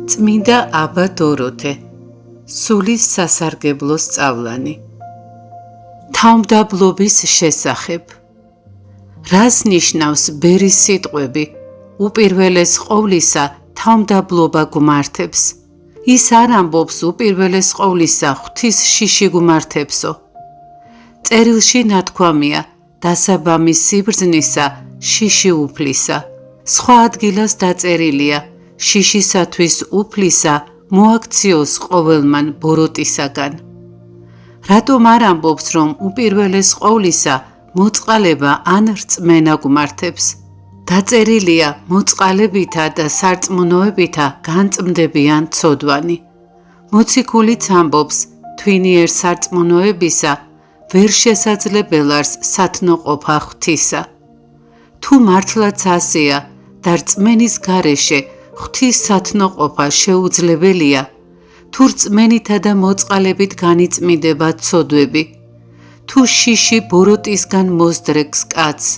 წმინდა აბა დოროთე, სულის სასარგებლო სწავლანი. თავმდაბლობის შესახებ. რას ნიშნავს ბერის სიტყვები? უპირველეს ყოვლისა თავმდაბლობა გმართებს. ის არ ამბობს უპირველეს ყოვლისა ღვთის შიში გმართებსო. წერილში ნათქვამია დასაბამის სიბრძნისა შიში უფლისა. სხვა ადგილას დაწერილია შიშისათვის უფლისა მოაქციოს ყოველმან ბოროტისაგან. რატომ არ ამბობს რომ უპირველეს ყოვლისა მოწყალება ან რწმენა გმართებს? დაწერილია მოწყალებითა და სარწმუნოებითა განწმდებიან ცოდვანი. მოციქულიც ამბობს თვინიერ სარწმუნოებისა ვერ შესაძლებელარს სათნოყოფა ღვთისა. თუ მართლაც ასეა და რწმენის გარეშე ღვთის სათნოყოფა შეუძლებელია, თუ რწმენითა და მოწყალებით განიწმინდება ცოდვები, თუ შიში ბოროტისგან მოსდრეკს კაცს,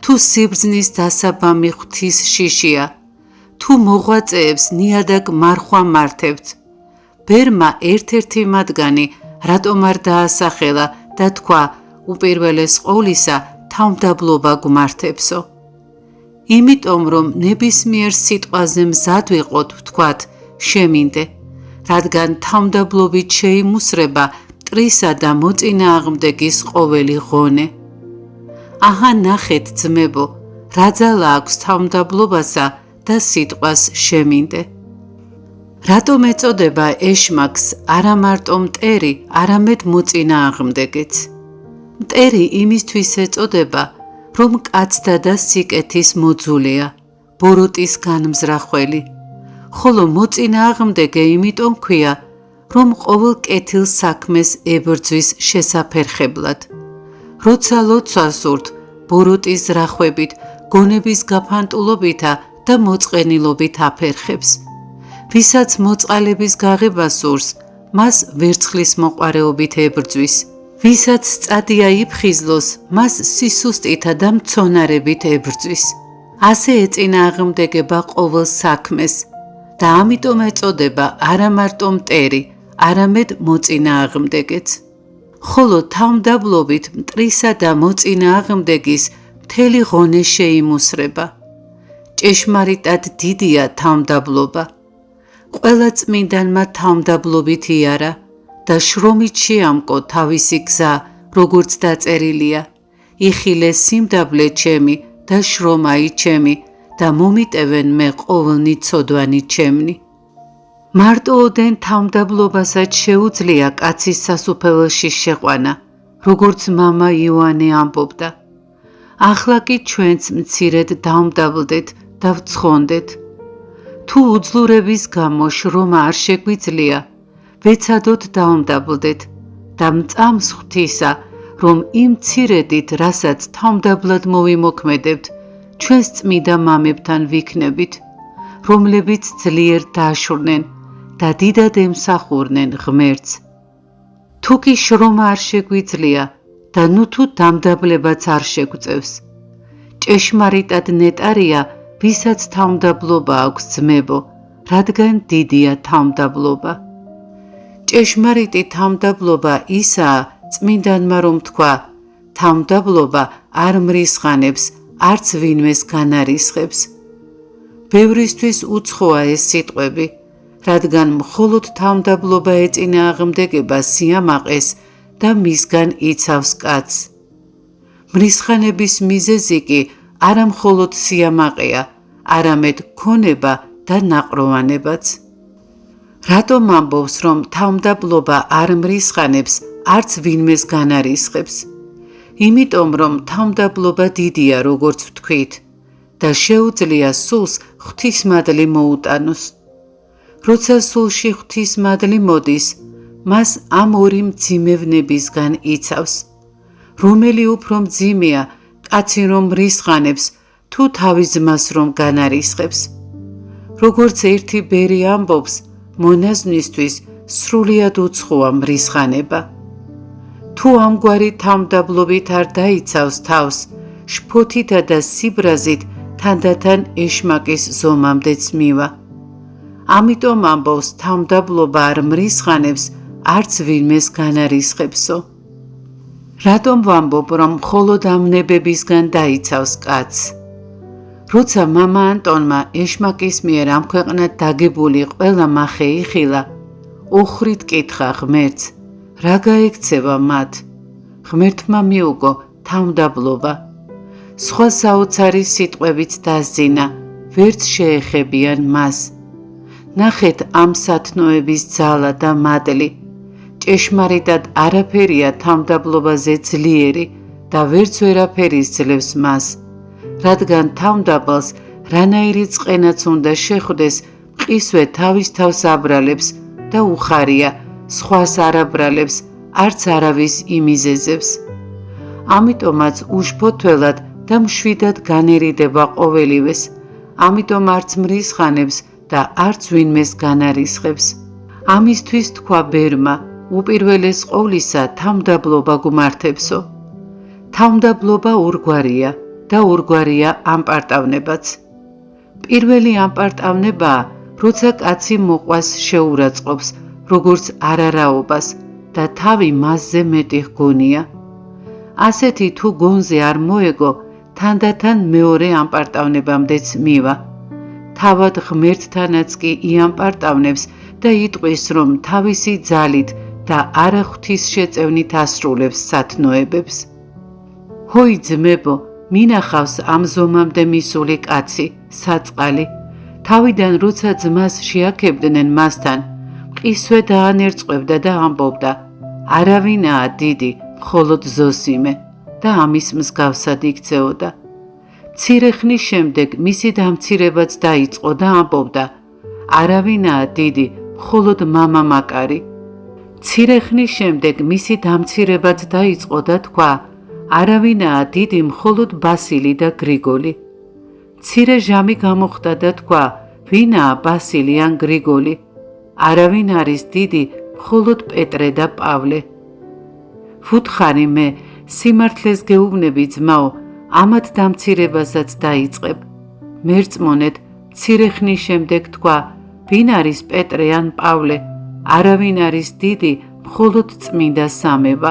თუ სიბრძნის დასაბამი ღვთის შიშია, თუ მოღვაწეებს ნიადაგ მარხვა მართებთ, ბერმა ერთ-ერთი მათგანი რატომ არ დაასახელა და თქვა უპირველეს ყოვლისა თავმდაბლობა გმართებსო? იმიტომ რომ ნებისმიერ სიტყვაზე მზად ვიყოთ ვთქვათ შემინდე, რადგან თავმდაბლობით შეიმუსრება მტრისა და მოწინააღმდეგის ყოველი ღონე. აჰა ნახეთ ძმებო, რა ძალა აქვს თავმდაბლობასა და სიტყვას შემინდე. რატომ ეწოდება ეშმაკს არა მარტო მტერი, არამედ მოწინააღმდეგეც? მტერი იმისთვის ეწოდება, რომ კაცთა და სიკეთის მოძულეა, ბოროტის განმზრახველი, ხოლო მოწინააღმდეგე იმიტომ ქვია, რომ ყოველ კეთილ საქმეს ებრძვის შესაფერხებლად. როცა ლოცვას სურთ, ბოროტის ზრახვებით, გონების გაფანტულობითა და მოწყენილობით აფერხებს. ვისაც მოწყალების გაღება სურს, მას ვერცხლის მოყვარეობით ებრძვის. ვისაც სწადია იფხიზლოს, მას სისუსტითა და მცონარებით ებრძვის. ასე ეწინააღმდეგება ყოველ საქმეს და ამიტომ ეწოდება არა მარტო მტერი, არამედ მოწინააღმდეგეც. ხოლო თავმდაბლობით მტრისა და მოწინააღმდეგის მთელი ღონე შეიმუსრება. ჭეშმარიტად დიდია თავმდაბლობა. ყველა წმინდანმა თავმდაბლობით იარა და შრომით შეამკო თავისი გზა, როგორც დაწერილია. იხილე სიმდაბლე ჩემი და შრომაი ჩემი და მომიტევენ მე ყოვლნი ცოდვანი ჩემნი. მარტო ოდენ თავმდაბლობასაც შეუძლია კაცის სასუფეველში შეყვანა, როგორც მამა იოანე ამბობდა. ახლა კი ჩვენც მცირედ დავმდაბლდეთ და ვცხონდეთ. თუ უძლურების გამო შრომა არ შეგვიძლია, ვეცადოთ დავმდაბლდეთ და მწამს ღვთისა, რომ იმ მცირედით, რასაც თავმდაბლად მოვიმოქმედებთ, ჩვენს წმინდა მამებთან ვიქნებით, რომლებიც ძლიერ დააშორნენ და დიდად ემსახურნენ ღმერთს. თუ კი შრომა არ შეგვიძლია და ნუ თუ დამდაბლებაც არ შეგვწევს, ჭეშმარიტად ნეტარია, ვისაც თავმდაბლობა აქვს ძმებო, რადგან დიდია თავმდაბლობა. ჭეშმარიტი თავმდაბლობა ისაა წმინდანმა რომ თქვა, თავმდაბლობა არ მრისხანებს, არც ვინმეს განარისხებს. ბევრისთვის უცხოა ეს სიტყვები, რადგან მხოლოდ თავმდაბლობა ეწინააღმდეგება სიამაყეს და მისგან იცავს კაცს. მრისხანების მიზეზი კი არა მხოლოდ სიამაყეა, არამედ ქონება და ნაყროვანებაც. რატომ ამბობს, რომ თავმდაბლობა არ მრისხანებს, არც ვინმეს განარისხებს? იმიტომ, რომ თავმდაბლობა დიდია, როგორც ვთქვით, და შეუძლია სულს ღვთისმადლი მოუტანოს. როცა სულში ღვთისმადლი მოდის, მას ამ ორი მძიმევნებისგან იცავს. რომელი უფრო მძიმეა, კაცი რომ მრისხანებს, თუ თავის ძმას რომ განარისხებს? როგორც ერთი ბერი ამბობს, მონაზვნისთვის სრულიად უცხოა მრისხანება. თუ ამგვარი თავმდაბლობით არ დაიცავს თავს, შფოთითა და სიბრაზით თანდათან ეშმაკის ზომამდეც მივა. ამიტომ ამბობს, თავმდაბლობა არ მრისხანებს, არც ვინმეს განარისხებსო. რატომ ვამბობ, რომ მხოლოდ ამ ნებებისგან დაიცავს კაცს? როცა მამა ანტონმა ეშმაკის მიერ ამ ქვეყნად დაგებული ყველა მახე იხილა, ოხრით კითხა ღმერთს, რა გაექცევა მათ? ღმერთმა მიუგო თავმდაბლობა. სხვა საოცარი სიტყვებით დასძინა, ვერც შეეხებიან მას. ნახეთ ამ სათნოების ძალა და მადლი. ჭეშმარიტად არაფერია თავმდაბლობაზე ძლიერი და ვერც ვერაფერი ძლევს მას. რადგან თავმდაბალს რანაირი წყენაც უნდა შეხვდეს, მყისვე თავის თავს აბრალებს და უხარია, სხვას არ აბრალებს, არც არავის იმიზეზებს. ამიტომაც უშფოთველად და მშვიდად განერიდება ყოველივეს, ამიტომ არც მრისხანებს და არც ვინმეს განარისხებს. ამისთვის თქვა ბერმა, უპირველეს ყოვლისა თავმდაბლობა გუმართებსო. თავმდაბლობა ორგვარია და ორგვარია ამპარტავნებაც. პირველი ამპარტავნებაა, როცა კაცი მოყვას შეურაცხყოფს, როგორც არარაობას და თავი მასზე მეტი ჰგონია. ასეთი თუ გონზე არ მოეგო, თანდათან მეორე ამპარტავნებამდეც მივა. თავად ღმერთთანაც კი იამპარტავნებს და იტყვის, რომ თავისი ძალით და არა ღვთისშეწევნით ასრულებს სათნოებებს. ჰოი ძმებო, მინახავს ამ ზომამდე მისული კაცი, საწყალი. თავიდან როცა ძმას შეაქებდნენ მასთან, მყისვე დაანერწყვევდა და ამბობდა, არავინაა დიდი, მხოლოდ ზოსიმე და ამის მსგავსად იქცეოდა. მცირე ხნის შემდეგ მისი დამცირებაც დაიწყო და ამბობდა, არავინაა დიდი, მხოლოდ მამა მაკარი. მცირე ხნის შემდეგ მისი დამცირებაც დაიწყო და თქვა, არავინაა დიდი, მხოლოდ ბასილი და გრიგოლი. მცირე ჟამი გამოხდა და თქვა, ვინაა ბასილი ან გრიგოლი? არავინ არის დიდი, მხოლოდ პეტრე და პავლე. ვუთხარი მე, სიმართლეს გეუბნები ძმაო, ამათ დამცირებასაც დაიწყებ. მერწმონეთ, მცირე ხნის შემდეგ თქვა, ვინ არის პეტრე ან პავლე? არავინ არის დიდი, მხოლოდ წმინდა სამება.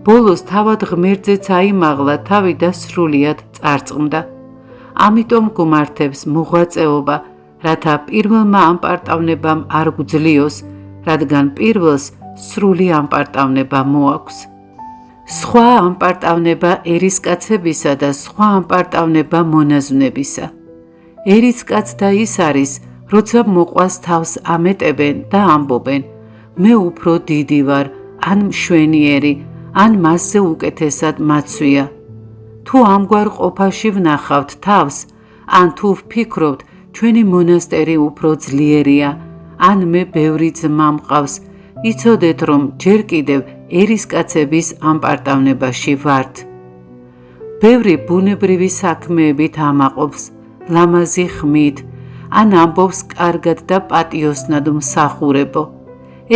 ბოლოს თავად ღმერთზეც აიმაღლა თავი და სრულიად წარწყმდა. ამიტომ გუმართებს მოღვაწეობა, რათა პირველმა ამპარტავნებამ არ გვძლიოს, რადგან პირველს სრული ამპარტავნება მოაქვს. სხვა ამპარტავნება ერისკაცებისა და სხვა ამპარტავნება მონაზვნებისა. ერისკაცთა ის არის, როცა მოყვას თავს ამეტებენ და ამბობენ, მე უფრო დიდი ვარ, ან მშვენიერი, ან მასზე უკეთესად მაცვია. თუ ამგვარ ყოფაში ვნახავთ თავს, ან თუ ვფიქრობთ, ჩვენი მონასტერი უფრო ძლიერია, ან მე ბევრი ძმა მყავს, იცოდეთ, რომ ჯერ კიდევ ერისკაცების ამპარტავნებაში ვართ. ბევრი ბუნებრივი საქმეებით ამაყობს, ლამაზი ხმით, ან ამბობს კარგად და პატიოსნად მსახურებო.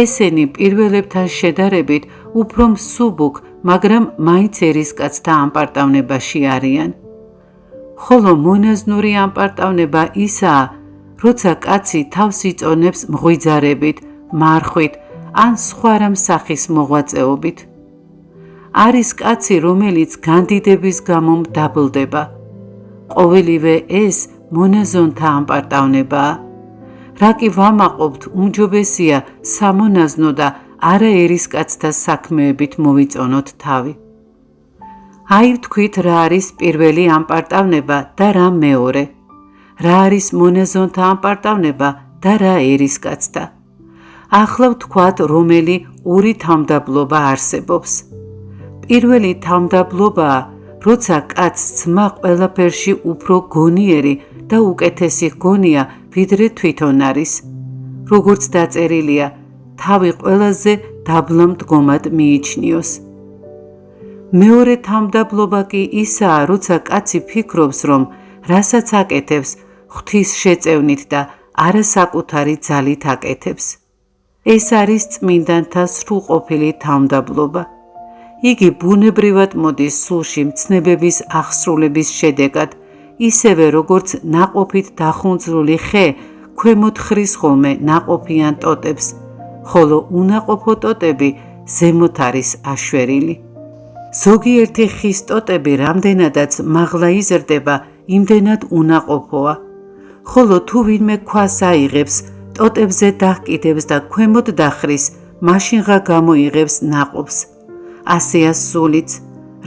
ესენი პირველებთან შედარებით უფრო მსუბუქ, მაგრამ მაინც ერისკაცთა ამპარტავნებაში არიან. ხოლო მონაზნური ამპარტავნება ისაა, როცა კაცი თავს იწონებს მღვიძარებით, მარხვით, ან სხვა რამ სახის მოღვაწეობით. არის კაცი, რომელიც განდიდების გამო დაბლდება. ყოველივე ეს მონაზონთა ამპარტავნებაა. რა კი ვამაყობთ, უმჯობესია სამონაზნო და არა ერისკაცთა საქმეებით მოვიწონოთ თავი. აი ვთქვით, რა არის პირველი ამპარტავნება და რა მეორე. რა არის მონაზონთა ამპარტავნება და რა ერისკაცთა. ახლა ვთქვათ, რომელი ორი თავმდაბლობა არსებობს. პირველი თავმდაბლობაა, როცა კაცს ძმა ყველაფერში უფრო გონიერი და უკეთესი გონია, ვიდრე თვითონ არის. როგორც დაწერილია, თავი ყველაზე დაბლა მდგომად მიიჩნიოს. მეორე თავმდაბლობა კი ისაა, როცა კაცი ფიქრობს, რომ რასაც აკეთებს, ღვთის შეწევნით და არა საკუთარი ძალით აკეთებს. ეს არის წმინდანთა სრულყოფილი თავმდაბლობა. იგი ბუნებრივად მოდის სულში მცნებების აღსრულების შედეგად, ისევე როგორც ნაყოფით დახუნძლული ხე ქვემოთ ხრის ხოლმე ნაყოფიან ტოტებს, ხოლო უნაყოფო ტოტები ზემოთ არის აშვერილი. ზოგიერთი ხის ტოტები რამდენადაც მაღლა იზრდება, იმდენად უნაყოფოა, ხოლო თუ ვინმე ქვას აიღებს, ტოტებზე დაჰკიდებს და ქვემოთ დახრის, მაშინღა გამოიღებს ნაყოფს. ასეა სულიც,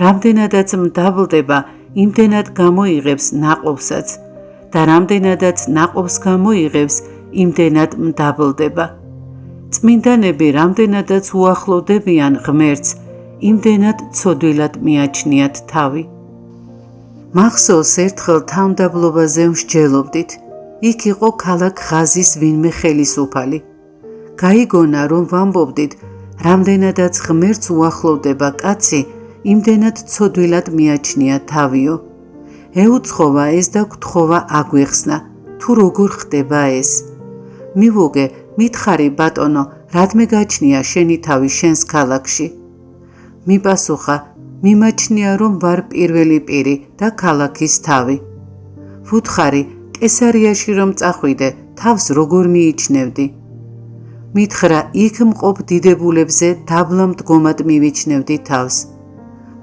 რამდენადაც მდაბლდება, იმდენად გამოიღებს ნაყოფსაც და რამდენადაც ნაყოფს გამოიღებს, იმდენად მდაბლდება. წმინდანები რამდენადაც უახლოვდებიან ღმერთს, იმდენად ცოდვილად მიაჩნიათ თავი. მახსოვს ერთხელ თავმდაბლობაზე მსჯელობდით. იქ იყო ქალაქ ღაზის ვინმე ხელისუფალი. გაიგონა, რომ ვამბობდით, რამდენადაც ღმერთს უახლოვდება კაცი, იმდენად ცოდვილად მიაჩნია თავიო. ეუცხოვა ეს და გთხოვა აგვეხსნა, თუ როგორ ხდება ეს. მივუგე, მითხარი ბატონო, რადმე გაჩნია შენი თავი შენს ქალაქში? მიპასუხა, მიმაჩნია, რომ ვარ პირველი პირი და ქალაქის თავი. ვუთხარი, კესარიაში რომ წახვიდე, თავს როგორ მიიჩნევდი? მითხრა, იქ მყოფ დიდებულებზე დაბლა მდგომად მივიჩნევდი თავს.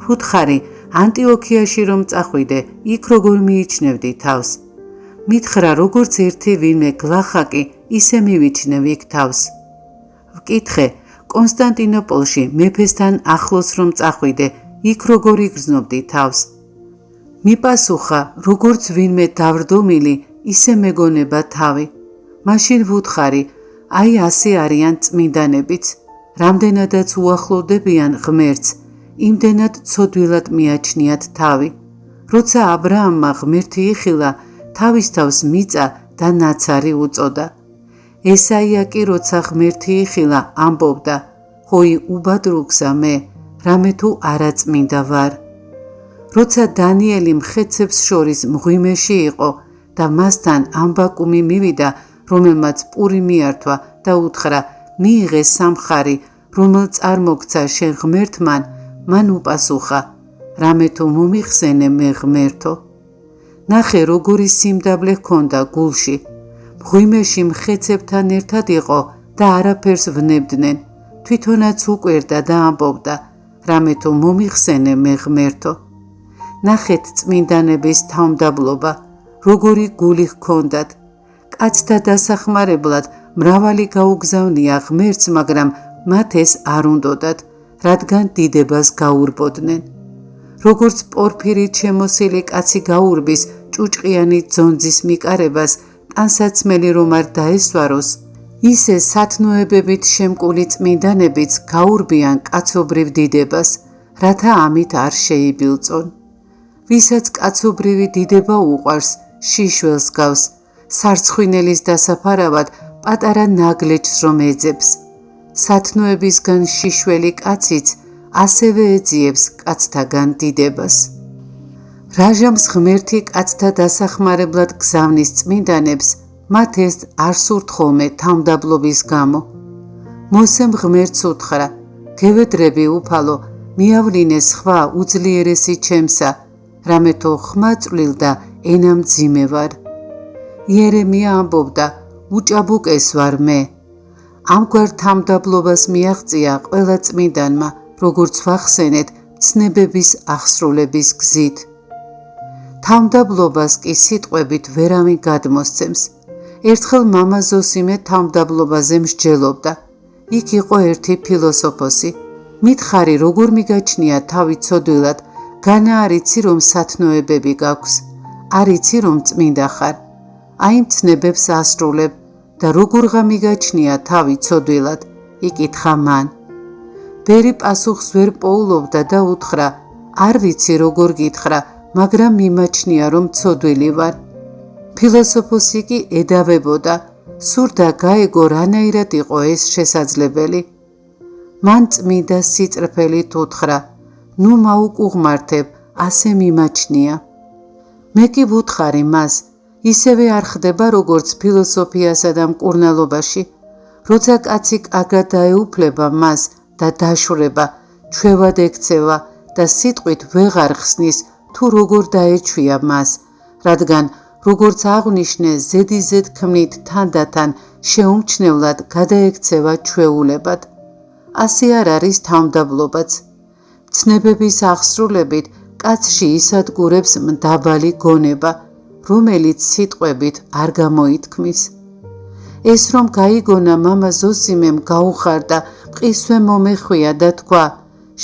ვუთხარი, ანტიოქიაში რომ წახვიდე, იქ როგორ მიიჩნევდი თავს? მითხრა, როგორც ერთი ვინმე გლახაკი, ისე მივიჩნევ იქ თავს. ვკითხე, კონსტანტინოპოლში მეფესთან ახლოს რომ წახვიდე, იქ როგორ იგრძნობდი თავს? მიპასუხა, როგორც ვინმე დავრდომილი, ისე მეგონება თავი. მაშინ ვუთხარი, აი ასე არიან წმინდანებიც, რამდენადაც უახლოვდებიან ღმერთს, იმდენად ცოდვილად მიაჩნიათ თავი. როცა აბრაამმა ღმერთი იხილა, თავის თავს მიწა და ნაცარი უწოდა. ესაია კი როცა ღმერთი იხილა, ამბობდა, ხოი უბადრუგსა მე, რამე თუ არაწმინდა ვარ. როცა დანიელი მხეცებს შორის მღვიმეში იყო და მასთან ამბაკუმი მივიდა, რომელმაც პური მიართვა და უთხრა, მიიღე სამხარი, რომელ წარმოგცა შენ ღმერთმან, მან უპასუხა, რამე თუ მომიხსენე მე ღმერთო. ნახე, როგორი სიმდაბლე ჰქონდა გულში. მღვიმეში მხეცებთან ერთად იყო და არაფერს ვნებდნენ. თვითონაც უკვირდა და ამბობდა, რამე თუ მომიხსენე მე ღმერთო. ნახეთ წმინდანების თავმდაბლობა, როგორი გული ჰქონდათ. კაცთა დასახმარებლად მრავალი გაუგზავნია ღმერთს, მაგრამ მათ ეს არ უნდოდათ, რადგან დიდებას გაურბოდნენ. როგორც პორფირით შემოსილი კაცი გაურბის ჭუჭყიანი ძონძის მიკარებას, ტანსაცმელი რომ არ დაესვაროს, ისე სათნოებებით შემკული წმინდანებიც გაურბიან კაცობრივ დიდებას, რათა ამით არ შეიბილწონ. ვისაც კაცობრივი დიდება უყვარს, შიშველს გავს, სარცხვინელის დასაფარავად პატარა ნაგლეჯს რომ ეძებს. სათნოებისგან შიშველი კაციც ასევე ეძიებს კაცთაგან დიდებას. რაჟამს ღმერთი კაცთა დასახმარებლად გზავნის წმინდანებს, მათ ეს არ სურთ ხოლმე თავმდაბლობის გამო. მოსემ ღმერთს უთხრა, გევედრები უფალო, მიავლინე სხვა უძლიერესი ჩემსა, რამე თუ ხმა წვლილ და ენა მძიმე ვარ. იერემია ამბობდა, უჭაბუკეს ვარ მე. ამგვარ თავმდაბლობას მიაღწია ყველა წმინდანმა, როგორც ვახსენეთ ცნებების აღსრულების გზით. თავმდაბლობას კი სიტყვებით ვერავინ გადმოსცემს. ერთხელ მამა ზოსიმე თავმდაბლობაზე მსჯელობდა. იქ იყო ერთი ფილოსოფოსი. მითხარი, როგორ მიგაჩნია თავი ცოდვილად, განა არიცი რომ სათნოებები გაქვს, არიცი რომ წმინდა ხარ. აი მცნებებს ასრულებ და როგორღა მიგაჩნია თავი ცოდვილად, იკითხა მან. ბერი პასუხს ვერ პოულობდა და უთხრა, არ ვიცი როგორ გითხრა, მაგრამ მიმაჩნია რომ ცოდვილი ვარ. ფილოსოფოსი კი ედავებოდა, სურდა გაეგო რანაირად იყო ეს შესაძლებელი. მან წმინდა სიწრფელით უთხრა, ნუ მაუკუღმართებ, ასე მიმაჩნია. მე კი ვუთხარი მას, ისევე არ ხდება როგორც ფილოსოფიასა და მკურნალობაში, როცა კაცი კარგად დაეუფლება მას და დაშვრება, ჩვევად ექცევა და სიტყვით ვეღარ ხსნის თუ როგორ დაეჩვია მას, რადგან როგორც აღვნიშნე, ზედიზედ ქმნით თანდათან შეუმჩნევლად გადაექცევა ჩვეულებად. ასე არ არის თავმდაბლობაც. ცნებების აღსრულებით კაცში ისადგურებს მდაბალი გონება, რომელიც სიტყვებით არ გამოითქმის. ეს რომ გაიგონა მამა ზოსიმემ გაუხარდა, მყისვე მომეხვია და თქვა,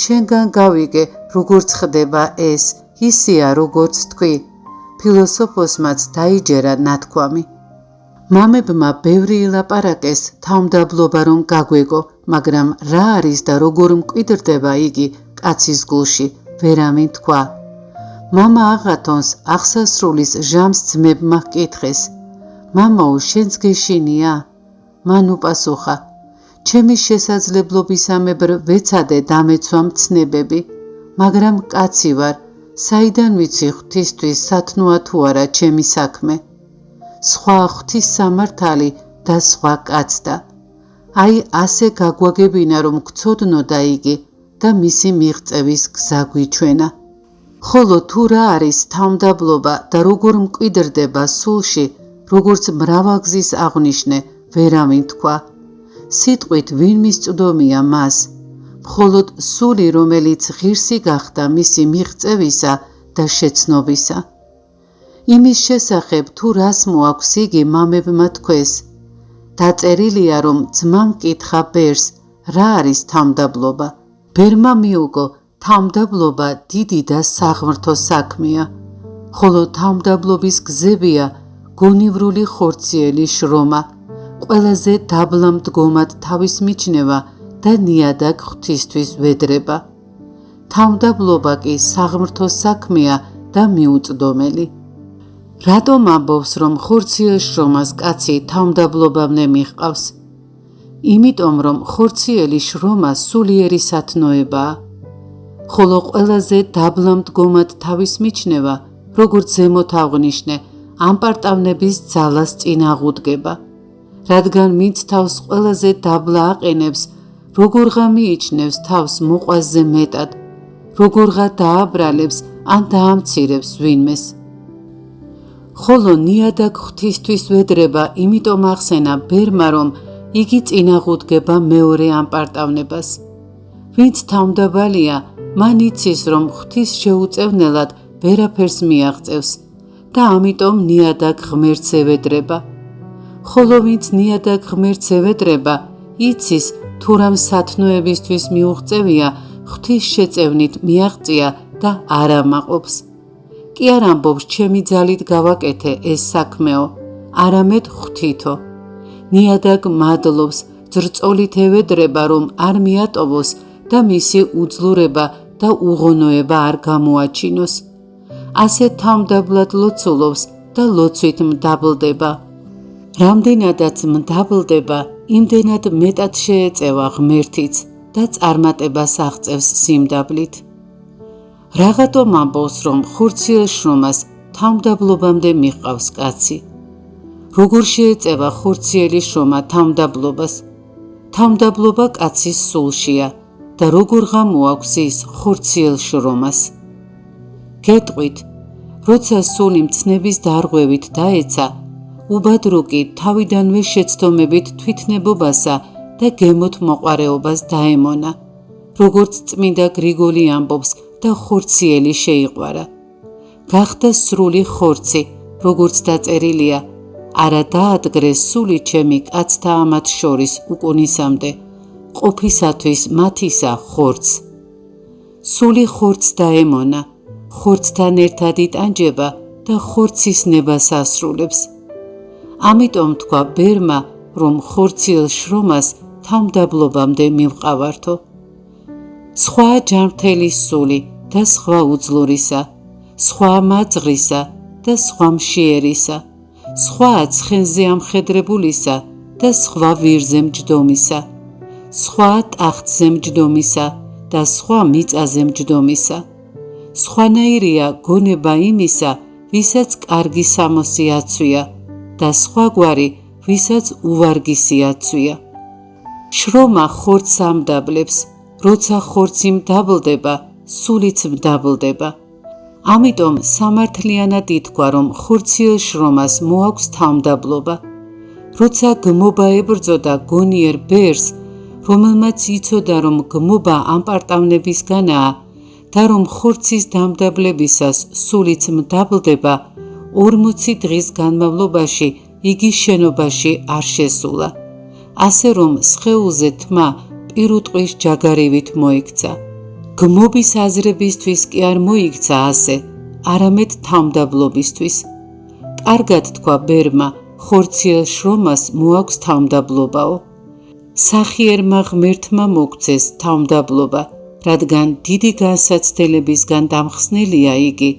შენგან გავიგე, როგორც ხდება ეს, ისია როგორც თქვი. ფილოსოფოსმაც დაიჯერა ნათქვამი. მამებმა ბევრი ილაპარაკეს თავმდაბლობა რომ გაგვეგო, მაგრამ რა არის და როგორ მკვიდრდება იგი კაცის გულში, ვერავინ თქვა. მამა აღათონს აღსასრულის ჟამს ძმებმა ჰკითხეს, მამაო, შენც გეშინია? მან უპასუხა, ჩემი შესაძლებლობისამებრ ვეცადე დამეცვა მცნებები, მაგრამ კაცი ვარ, საიდან ვიცი ღვთისთვის სათნოა თუ არა ჩემი საქმე? სხვა ღვთის სამართალი და სხვა კაცდა. აი ასე გაგვაგებინა რომ გცოდნოდა იგი და მისი მიღწევის გზა გვიჩვენა. ხოლო თუ რა არის თავმდაბლობა და როგორ მკვიდრდება სულში, როგორც მრავალგზის აღვნიშნე, ვერავინ თქვა. სიტყვით ვინ მისწვდომია მას? მხოლოდ სული, რომელიც ღირსი გახდა მისი მიღწევისა და შეცნობისა. იმის შესახებ თუ რას მოაქვს იგი მამებმა თქვეს. დაწერილია რომ ძმამ კითხა ბერს, რა არის თავმდაბლობა. ბერმა მიუგო, თავმდაბლობა დიდი და საღმრთო საქმეა, ხოლო თავმდაბლობის გზებია გონივრული ხორციელი შრომა, ყველაზე დაბლა მდგომად თავის მიჩნევა და ნიადაგ ღვთისთვის ვედრება. თავმდაბლობა კი საღმრთო საქმეა და მიუწვდომელი. რატომ ამბობს რომ ხორციელ შრომას კაცი თავმდაბლობამდე მიჰყავს? იმიტომ რომ ხორციელი შრომა სულიერი სათნოებაა, ხოლო ყველაზე დაბლა მდგომად თავის მიჩნევა, როგორც ზემოთ აღვნიშნე, ამპარტავნების ძალას წინ აღუდგება, რადგან ვინც თავს ყველაზე დაბლა აყენებს, როგორღა მიიჩნევს თავს მოყვასზე მეტად, როგორღა დააბრალებს ან დაამცირებს ვინმეს. ხოლო ნიადაგ ღვთისთვის ვედრება იმიტომ ახსენა ბერმა, რომ იგი წინ აღუდგება მეორე ამპარტავნებას. ვინც თავმდაბალია, მან იცის რომ ღვთის შეუწევნელად ვერაფერს მიაღწევს და ამიტომ ნიადაგ ღმერთს ევედრება. ხოლო ვინც ნიადაგ ღმერთს ევედრება, იცის თუ რამ სათნოებისთვის მიუღწევია, ღვთის შეწევნით მიაღწია და არ ამაყობს. კი არ ამბობს ჩემი ძალით გავაკეთე ეს საქმეო, არამედ ღვთითო. ნიადაგ მადლობს, ძრწოლით ევედრება რომ არ მიატოვოს და მისი უძლურება და უღონოება არ გამოაჩინოს. ასე თავმდაბლად ლოცულობს და ლოცვით მდაბლდება. რამდენადაც მდაბლდება, იმდენად მეტად შეეწევა ღმერთიც და წარმატებას აღწევს სიმდაბლით. რაღაცომ ამბობს რომ ხორციელ შრომას თავმდაბლობამდე მიჰყავს კაცი. როგორ შეეწევა ხორციელი შრომა თავმდაბლობას? თავმდაბლობა კაცის სულშია და როგორღა მოაქვს ის ხორციელ შრომას. გეტყვით, როცა სული მცნების დარღვევით დაეცა, უბადრუკი თავიდანვე შეცდომებით თვითნებობასა და გემოთ მოყარეობას დაემონა, როგორც წმინდა გრიგოლი ამბობს და ხორციელი შეიყვარა. გახდა სრული ხორცი, როგორც დაწერილია, არა დაადგრეს სული ჩემი კაცთა ამათ შორის უკუნისამდე, ყოფისათვის მათისა ხორცს. სული ხორცს დაემონა, ხორცთან ერთად იტანჯება და ხორცის ნებას ასრულებს. ამიტომ თქვა ბერმა, რომ ხორციელ შრომას თავმდაბლობამდე მივყავართო. სხვა ჯანმრთელი სული და სხვა უძლურისა, სხვა მაძღრისა და სხვა მშიერისა, სხვა ცხენზე ამხედრებულისა და სხვა ვირზე მჯდომისა, სხვა ტახტზე მჯდომისა და სხვა მიწაზე მჯდომისა. სხვანაირია გონება იმისა, ვისაც კარგი სამოსი აცვია და სხვაგვარი, ვისაც უვარგისი აცვია. შრომა ხორცს ამდაბლებს, როცა ხორცი მდაბლდება, სულიც მდაბლდება. ამიტომ სამართლიანად ითქვა, რომ ხორციელ შრომას მოაქვს თავმდაბლობა. როცა გმობა ებრძოდა გონიერ ბერს, რომელმაც იცოდა, რომ გმობა ამპარტავნებისგანაა და რომ ხორცის დამდაბლებისას სულიც მდაბლდება, 40 დღის განმავლობაში იგი შენობაში არ შესულა. ასე რომ სხეულზე თმა პირუტყვის ჯაგარივით მოიქცა. გმობის აზრებისთვის კი არ მოიქცა ასე, არამედ თავმდაბლობისთვის. კარგად თქვა ბერმა, ხორციელ შრომას მოაქვს თავმდაბლობაო. სახიერმა ღმერთმა მოგცეს თავმდაბლობა, რადგან დიდი განსაცდელებისგან დამხსნელია იგი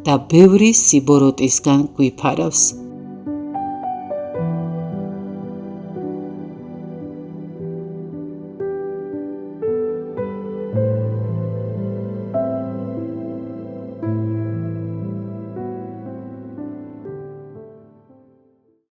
და ბევრი სიბოროტისგან გვიფარავს.